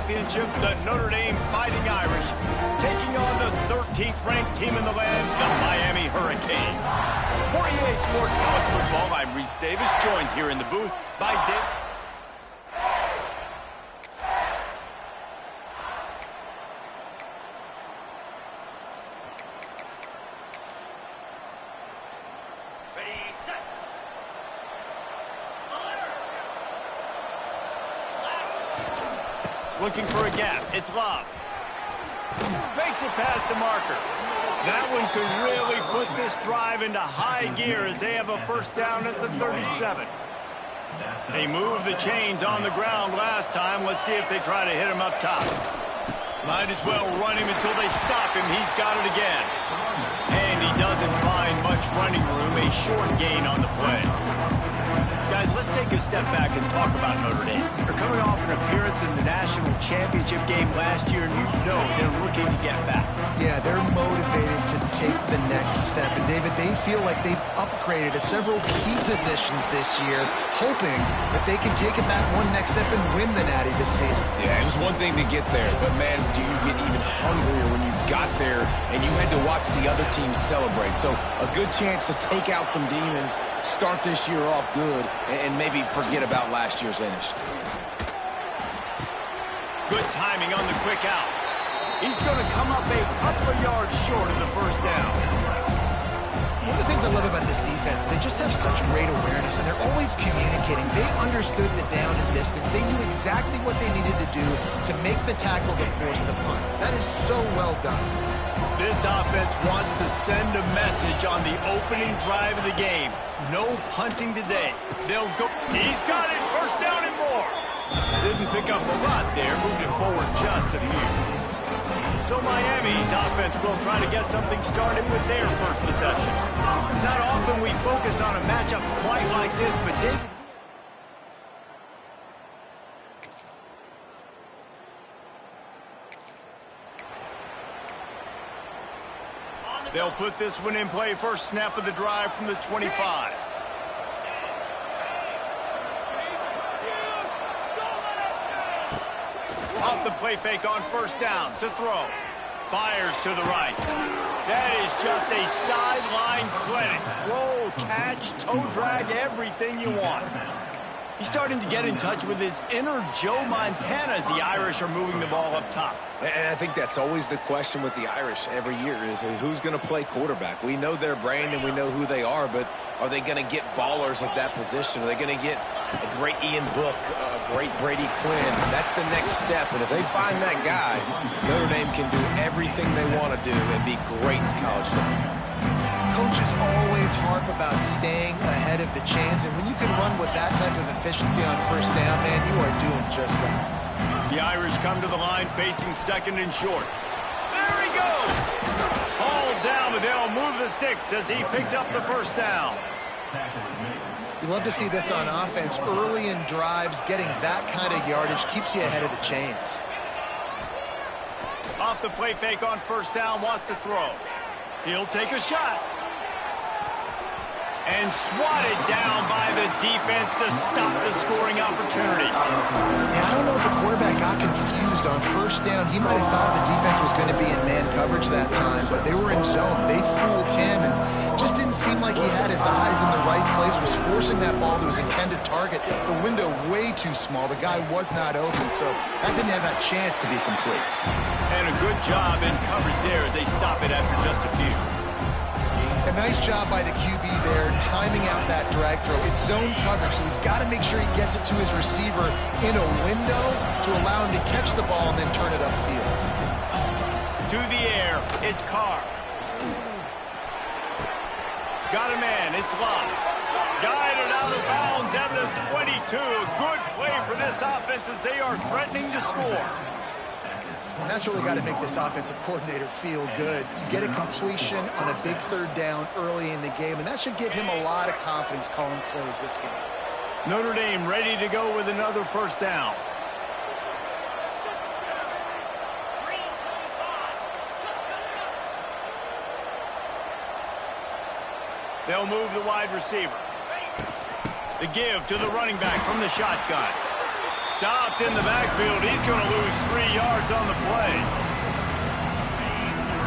championship, the Notre Dame Fighting Irish, taking on the 13th ranked team in the land, the Miami Hurricanes. For EA Sports College Football, I'm Reese Davis, joined here in the booth by Dave. Looking for a gap. It's Love. Makes it past the marker. That one could really put this drive into high gear as they have a first down at the 37. They moved the chains on the ground last time. Let's see if they try to hit him up top. Might as well run him until they stop him. He's got it again. And he doesn't find much running room. A short gain on the play. Guys, let's take a step back and talk about Notre Dame. They're coming off an appearance in the national championship game last year, and you know they're looking to get back. Yeah, they're motivated to take the next step. And, David, they feel like they've upgraded to several key positions this year, hoping that they can take it that one next step and win the Natty this season. Yeah, it was one thing to get there, but, man, do you get even hungrier when you've got there and you had to watch the other team celebrate. So a good chance to take out some demons, start this year off good, and maybe forget about last year's finish. Good timing on the quick out. He's going to come up a couple of yards short of the first down. One of the things I love about this defense, they just have such great awareness, and they're always communicating. They understood the down and distance. They knew exactly what they needed to do to make the tackle to force the punt. That is so well done. This offense wants to send a message on the opening drive of the game. No punting today. They'll go. He's got it. First down and more. Didn't pick up a lot there. Moved it forward just a few. So Miami's offense will try to get something started with their first possession. It's not often we focus on a matchup quite like this, but David... They'll put this one in play. First snap of the drive from the 25. Off the play fake on first down to throw. Fires to the right. That is just a sideline clinic. Throw, catch, toe drag, everything you want. He's starting to get in touch with his inner Joe Montana as the Irish are moving the ball up top. And I think that's always the question with the Irish every year is who's going to play quarterback. We know their brand and we know who they are, but are they going to get ballers at that position? Are they going to get a great Ian Book, a great Brady Quinn? That's the next step, and if they find that guy, Notre Dame can do everything they want to do and be great in college football. Coaches always harp about staying ahead of the chains, and when you can run with that type of efficiency on first down, man, you are doing just that. The Irish come to the line facing second and short. There he goes! Hauled down, but they'll move the sticks as he picks up the first down. You love to see this on offense. Early in drives, getting that kind of yardage keeps you ahead of the chains. Off the play fake on first down, wants to throw. He'll take a shot. And swatted down by the defense to stop the scoring opportunity. Yeah, I don't know if the quarterback got confused on first down. He might have thought the defense was going to be in man coverage that time, but they were in zone. They fooled him, and just didn't seem like he had his eyes in the right place, was forcing that ball to his intended target. The window way too small. The guy was not open, so that didn't have that chance to be complete. And a good job in coverage there as they stop it after just a few. A nice job by the QB there, timing out that drag throw. It's zone coverage, so he's got to make sure he gets it to his receiver in a window to allow him to catch the ball and then turn it upfield. To the air, it's Carr. Got a man, it's Love. Guided out of bounds at the 22. Good play for this offense as they are threatening to score. And that's really got to make this offensive coordinator feel good. You get a completion on a big third down early in the game, and that should give him a lot of confidence calling plays this game. Notre Dame ready to go with another first down. They'll move the wide receiver. The give to the running back from the shotgun. stopped in the backfield. He's going to lose 3 yards on the play.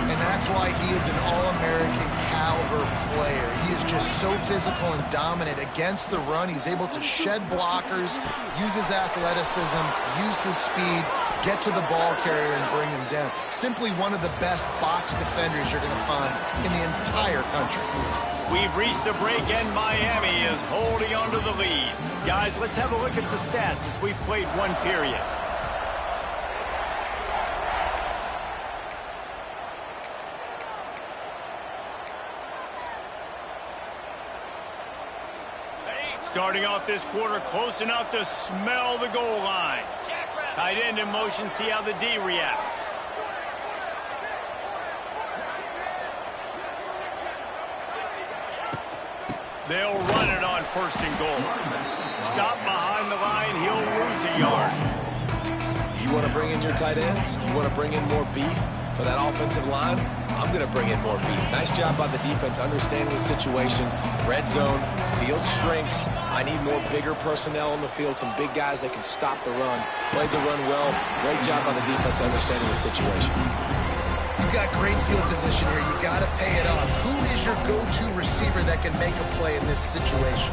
And that's why he is an All-American caliber player. He is just so physical and dominant against the run. He's able to shed blockers, use his athleticism, use his speed, get to the ball carrier and bring him down. Simply one of the best box defenders you're going to find in the entire country. We've reached a break and Miami is holding on to the lead. Guys, let's have a look at the stats as we've played 1 period. Starting off this quarter, close enough to smell the goal line. Tight end in motion, see how the D reacts. They'll run it on 1st and goal. Stop behind the line, he'll lose a yard. You want to bring in your tight ends? You want to bring in more beef for that offensive line? I'm going to bring in more beef. Nice job by the defense understanding the situation. Red zone, field shrinks. I need more bigger personnel on the field, some big guys that can stop the run. Played the run well. Great job by the defense understanding the situation. You've got great field position here. You got to pay it off. Who is your go-to receiver that can make a play in this situation?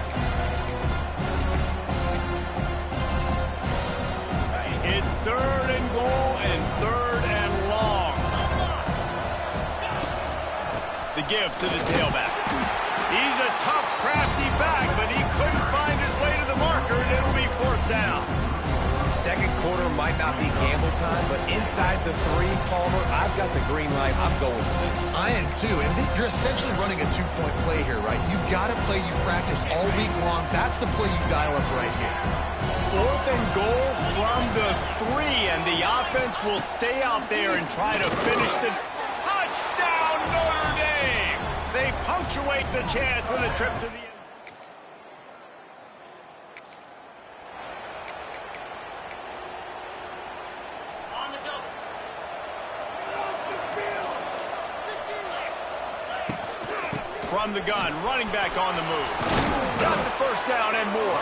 It's 3rd and goal and 3rd and long. The give to the tailback. He's a tough, crafty back, but he couldn't find his way to the marker, and it'll be 4th down. Second quarter might not be gamble time, but inside the 3, Palmer, I've got the green light. I'm going for this. I am too, and you're essentially running a 2-point play here, right? You've got a play you practice all week long. That's the play you dial up right here. 4th and goal from the 3, and the offense will stay out there and try to finish the touchdown Notre Dame. They punctuate the chance with a trip to the end. From the gun, running back on the move. Got the 1st down and more.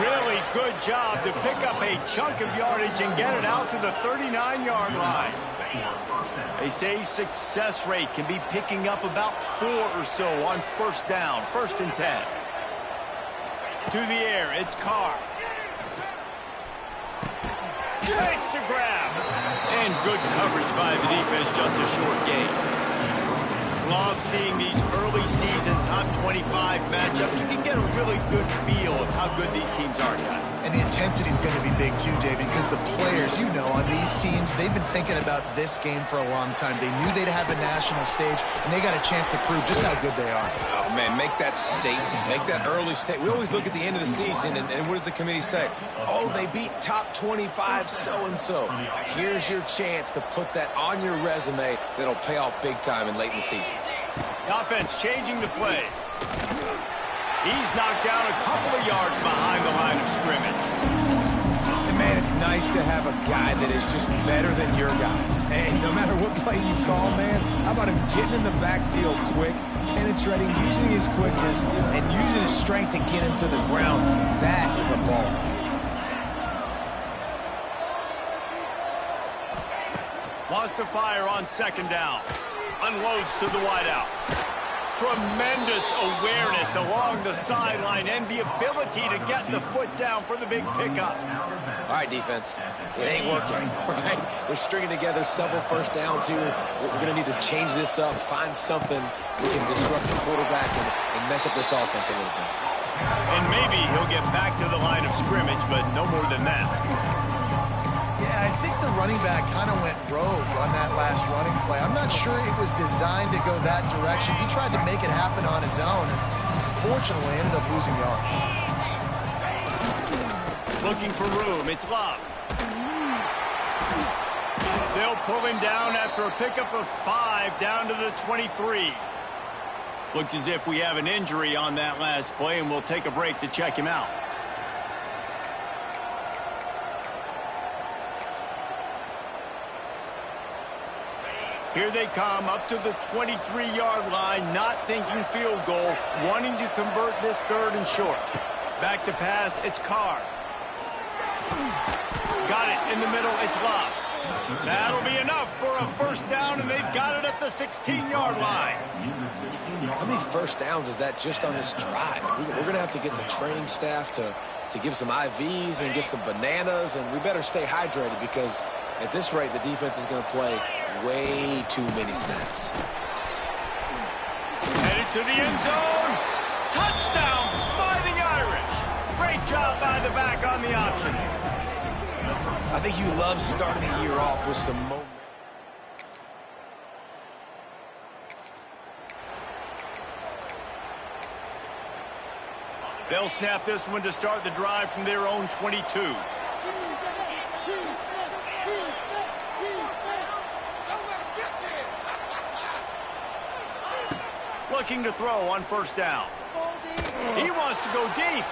Really good job to pick up a chunk of yardage and get it out to the 39-yard line. They say success rate can be picking up about 4 or so on 1st down, 1st and 10. To the air, it's Carr. Makes the grab. And good coverage by the defense, just a short gain. Love seeing these early season top 25 matchups. You can get a really good feel of how good these teams are, guys. And the intensity is going to be big too, David, because the players, you know, on these teams, they've been thinking about this game for a long time. They knew they'd have a national stage, and they got a chance to prove just how good they are. Oh, man, make that statement. Make that early statement. We always look at the end of the season, and what does the committee say? Oh, they beat top 25 so-and-so. Here's your chance to put that on your resume that'll pay off big time in late in the season. The offense changing the play. He's knocked down a couple of yards behind the line of scrimmage. And, man, it's nice to have a guy that is just better than your guys. And no matter what play you call, man, how about him getting in the backfield quick, penetrating, using his quickness, and using his strength to get him to the ground. That is a ball. Wants to fire on 2nd down. Unloads to the wideout. Tremendous awareness along the sideline and the ability to get the foot down for the big pickup. All right, defense. It ain't working, right? They're stringing together several 1st downs here. We're going to need to change this up, find something we can disrupt the quarterback and mess up this offense a little bit. And maybe he'll get back to the line of scrimmage, but no more than that. Yeah, I think the running back kind of went rogue on that last running play. I'm not sure it was designed to go that direction. He tried to make it happen on his own, and unfortunately ended up losing yards. Looking for room, it's Love. They'll pull him down after a pickup of 5 down to the 23. Looks as if we have an injury on that last play, and we'll take a break to check him out. Here they come up to the 23-yard line, not thinking field goal, wanting to convert this 3rd and short. Back to pass, it's Carr. Got it in the middle. It's Love. That'll be enough for a first down, and they've got it at the 16-yard line. How many first downs is that just on this drive? We're going to have to get the training staff to give some IVs and get some bananas, and we better stay hydrated because at this rate, the defense is going to play way too many snaps. Headed to the end zone. Touchdown, Fighting Irish. Great job by the back on the option. I think you love starting the year off with some momentum. They'll snap this one to start the drive from their own 22. Looking to throw on first down. He wants to go deep.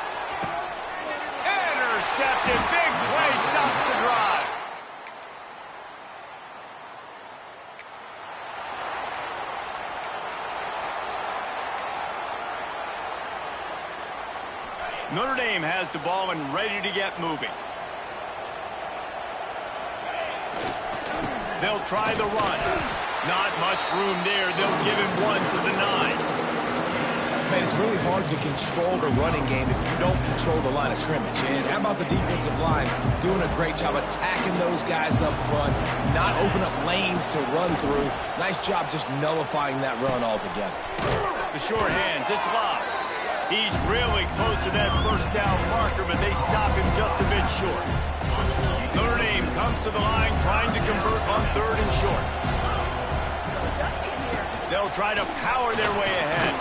Intercepted. Big play stops the drive. Notre Dame has the ball and ready to get moving. They'll try the run. Not much room there. They'll give him one to the 9. Man, it's really hard to control the running game if you don't control the line of scrimmage. And how about the defensive line doing a great job attacking those guys up front, not open up lanes to run through. Nice job just nullifying that run altogether. The short hands, it's Love. He's really close to that first down marker, but they stop him just a bit short. Notre Dame comes to the line trying to convert on 3rd and short. They'll try to power their way ahead.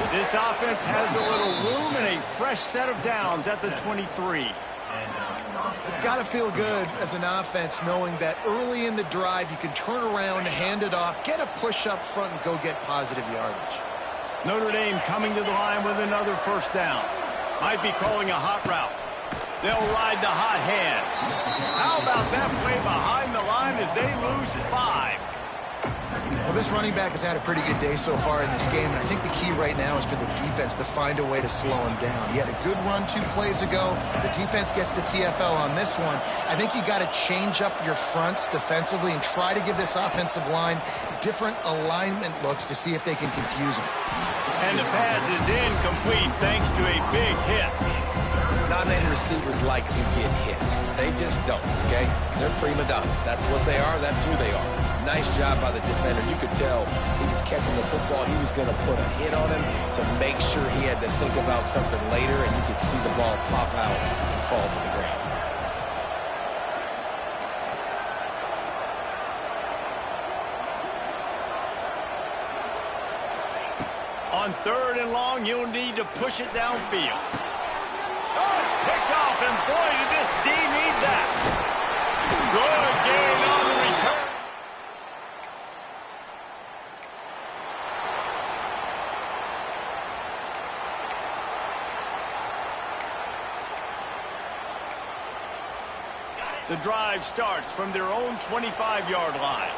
This offense has a little room and a fresh set of downs at the 23. It's got to feel good as an offense knowing that early in the drive you can turn around, hand it off, get a push up front, and go get positive yardage. Notre Dame coming to the line with another first down. Might be calling a hot route. They'll ride the hot hand. How about that play behind the line as they lose 5? Well, this running back has had a pretty good day so far in this game, and I think the key right now is for the defense to find a way to slow him down. He had a good run 2 plays ago. The defense gets the TFL on this one. I think you got to change up your fronts defensively and try to give this offensive line different alignment looks to see if they can confuse him. And the pass is incomplete thanks to a big hit. Not many receivers like to get hit. They just don't, okay? They're prima donnas. That's what they are. That's who they are. Nice job by the defender. You could tell he was catching the football. He was going to put a hit on him to make sure he had to think about something later, and you could see the ball pop out and fall to the ground. On 3rd and long, you'll need to push it downfield. Oh, it's picked off, and boy, did this D need that. Good gain on the return. The drive starts from their own 25-yard line.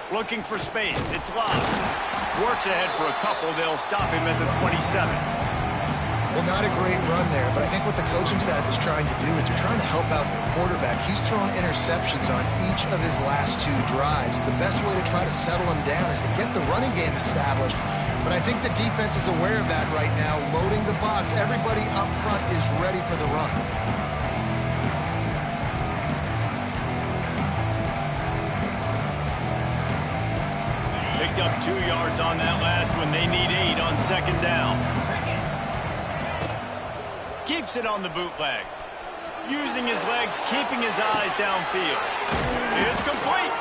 Looking for space. It's Love. Works ahead for a couple. They'll stop him at the 27. Well, not a great run there, but I think what the coaching staff is trying to do is they're trying to help out their quarterback. He's thrown interceptions on each of his last 2 drives. The best way to try to settle him down is to get the running game established. But I think the defense is aware of that right now, loading the box. Everybody up front is ready for the run. Picked up 2 yards on that last one. They need 8 on 2nd down. Keeps it on the bootleg. Using his legs, keeping his eyes downfield. It's complete.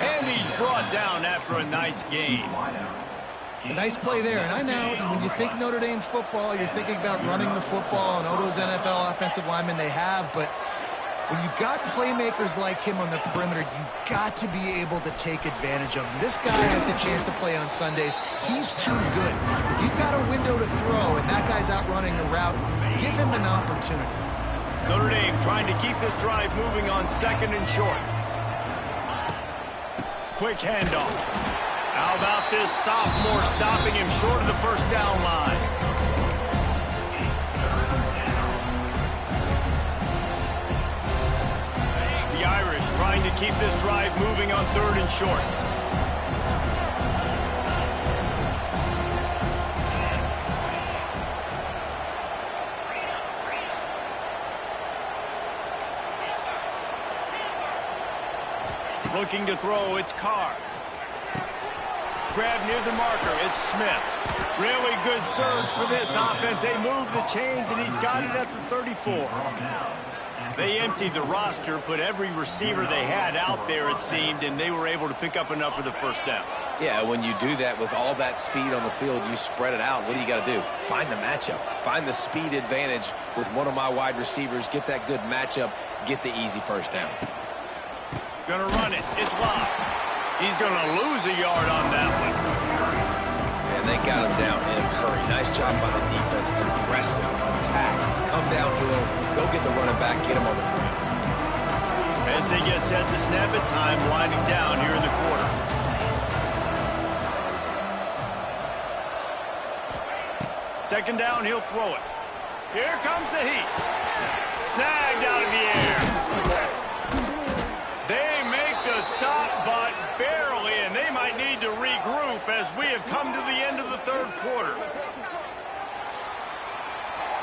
And he's brought down after a nice gain. A nice play there. And I know when you think Notre Dame football, you're thinking about running the football and all those NFL offensive linemen they have. But when you've got playmakers like him on the perimeter, you've got to be able to take advantage of him. This guy has the chance to play on Sundays. He's too good. If you've got a window to throw and that guy's out running a route, give him an opportunity. Notre Dame trying to keep this drive moving on 2nd and short. Quick handoff. How about this sophomore stopping him short of the first down line? The Irish trying to keep this drive moving on 3rd and short. Looking to throw, it's Carr. Grab near the marker, it's Smith. Really good surge for this offense. They move the chains, and he's got it at the 34. They emptied the roster, put every receiver they had out there, it seemed, and they were able to pick up enough for the first down. Yeah, when you do that with all that speed on the field, you spread it out. What do you got to do? Find the matchup. Find the speed advantage with one of my wide receivers. Get that good matchup. Get the easy first down. Gonna run it. It's Love. He's gonna lose a yard on that one. And they got him down in a hurry. Nice job by the defense. Aggressive attack. Come downhill. Go get the running back. Get him on the ground. As they get set to snap it, time winding down here in the quarter. Second down, he'll throw it. Here comes the heat. Snagged out of the air. They make the stop, but barely, and they might need to regroup as we have come to the end of the 3rd quarter.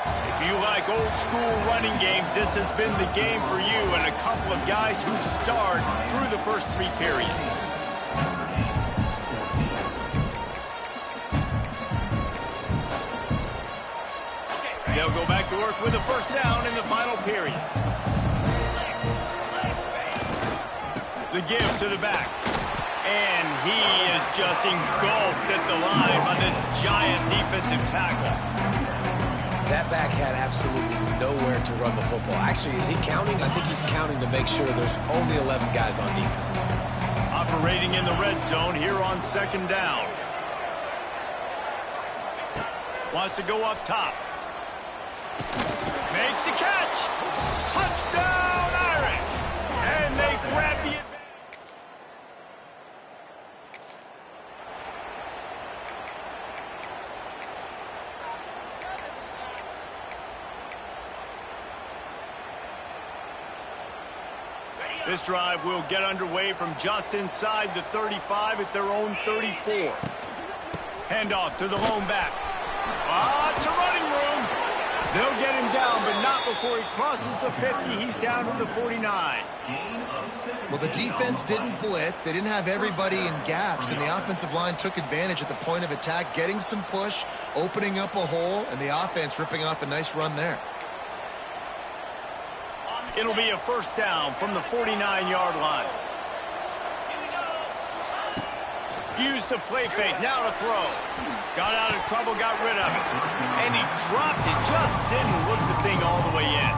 If you like old school running games, this has been the game for you and a couple of guys who starred through the first 3 periods. They'll go back to work with a first down in the final period. The give to the back. And he is just engulfed at the line by this giant defensive tackle. That back had absolutely nowhere to run the football. Actually, is he counting? I think he's counting to make sure there's only 11 guys on defense. Operating in the red zone here on 2nd down. Wants to go up top. Makes the catch. Touchdown, Irish. And they grab the advantage. This drive will get underway from just inside the 35 at their own 34. Handoff to the lone back. It's a running room. They'll get him down, but not before he crosses the 50. He's down to the 49. Well, the defense didn't blitz. They didn't have everybody in gaps, and the offensive line took advantage at the point of attack, getting some push, opening up a hole, and the offense ripping off a nice run there. It'll be a first down from the 49-yard line. Used the play fake, now to throw. Got out of trouble, got rid of it. And he dropped it, just didn't look the thing all the way in.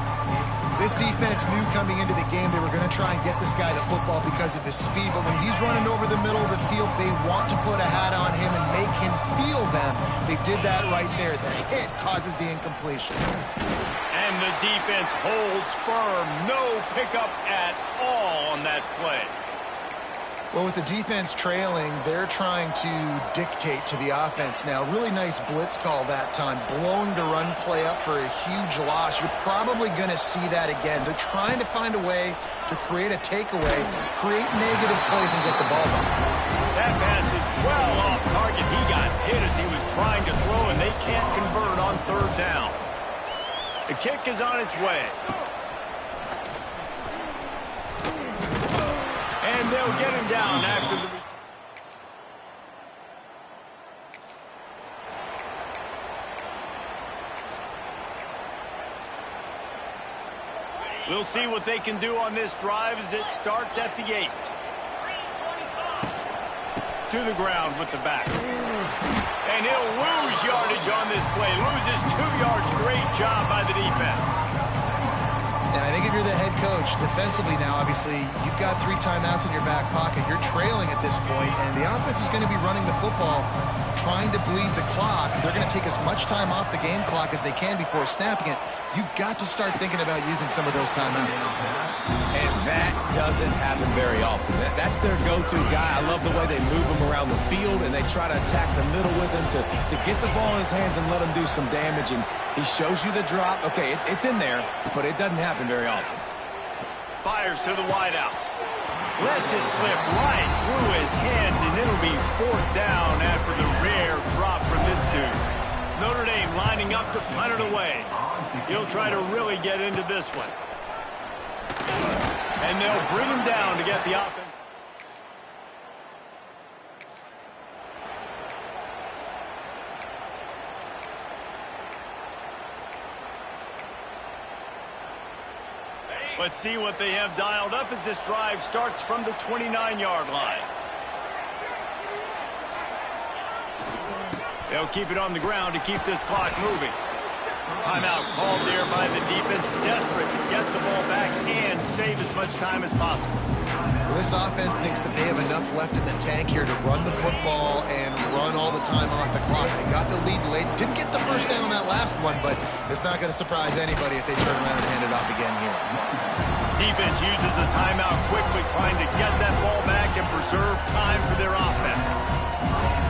This defense knew coming into the game they were going to try and get this guy the football because of his speed, but when he's running over the middle of the field, they want to put a hat on him and make him feel them. They did that right there. The hit causes the incompletion. And the defense holds firm. No pickup at all on that play. Well, with the defense trailing, they're trying to dictate to the offense now. Really nice blitz call that time, blowing the run play up for a huge loss. You're probably going to see that again. They're trying to find a way to create a takeaway, create negative plays, and get the ball back. That pass is well off target. He got hit as he was trying to throw, and they can't convert on 3rd down. The kick is on its way. And they'll get him down after the... We'll see what they can do on this drive as it starts at the 8. To the ground with the back. And he'll lose yardage on this play. Loses 2 yards. Great job by the defense. And I think if you're the head coach, defensively now, obviously, you've got 3 timeouts in your back pocket. You're trailing at this point, and the offense is going to be running the football, trying to bleed the clock. They're going to take as much much time off the game clock as they can before snapping it, you've got to start thinking about using some of those timeouts. And that doesn't happen very often. That's their go-to guy. I love the way they move him around the field, and they try to attack the middle with him to get the ball in his hands and let him do some damage. And he shows you the drop. Okay, it's in there, but it doesn't happen very often. Fires to the wideout. Lets it slip right through his hands, and it'll be 4th down after the rare drop from this dude. Notre Dame lining up to punt it away. He'll try to really get into this one. And they'll bring him down to get the offense. Let's see what they have dialed up as this drive starts from the 29-yard line. They'll keep it on the ground to keep this clock moving. Timeout called there by the defense, desperate to get the ball back and save as much time as possible. Well, this offense thinks that they have enough left in the tank here to run the football and run all the time off the clock. They got the lead late. Didn't get the first down on that last one, but it's not going to surprise anybody if they turn around and hand it off again here. Defense uses a timeout quickly, trying to get that ball back and preserve time for their offense.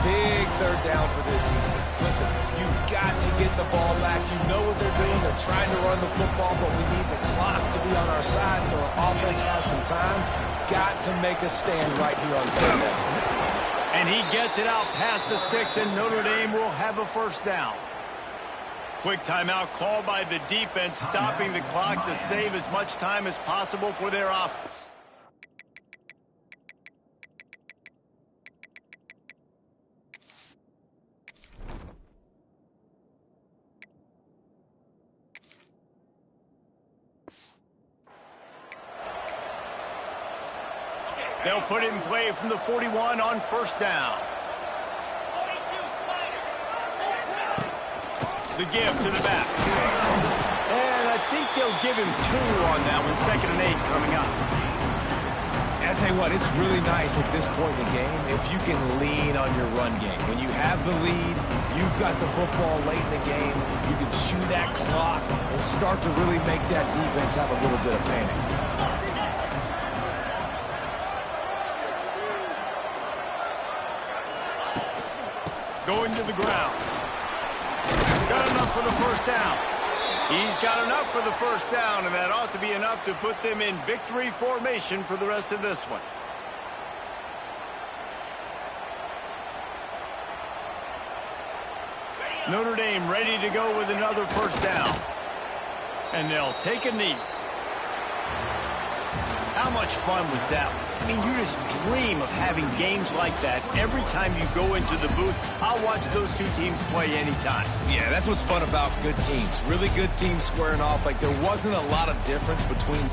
Big 3rd down for this defense. Listen, you've got to get the ball back. You know what they're doing. They're trying to run the football, but we need the clock to be on our side so our offense has some time. Got to make a stand right here on 3rd down. And he gets it out past the sticks, and Notre Dame will have a 1st down. Quick timeout called by the defense, stopping the clock to save as much time as possible for their offense. They'll put it in play from the 41 on 1st down. The give to the back. And I think they'll give him 2 on that one. 2nd and 8 coming up. And I tell you what, it's really nice at this point in the game if you can lean on your run game. When you have the lead, you've got the football late in the game, you can chew that clock and start to really make that defense have a little bit of panic. Going to the ground. Got enough for the 1st down. He's got enough for the 1st down, and that ought to be enough to put them in victory formation for the rest of this one. Notre Dame ready to go with another 1st down. And they'll take a knee. How much fun was that? I mean, you just dream of having games like that every time you go into the booth. I'll watch those two teams play anytime. Yeah, that's what's fun about good teams. Really good teams squaring off. Like, there wasn't a lot of difference between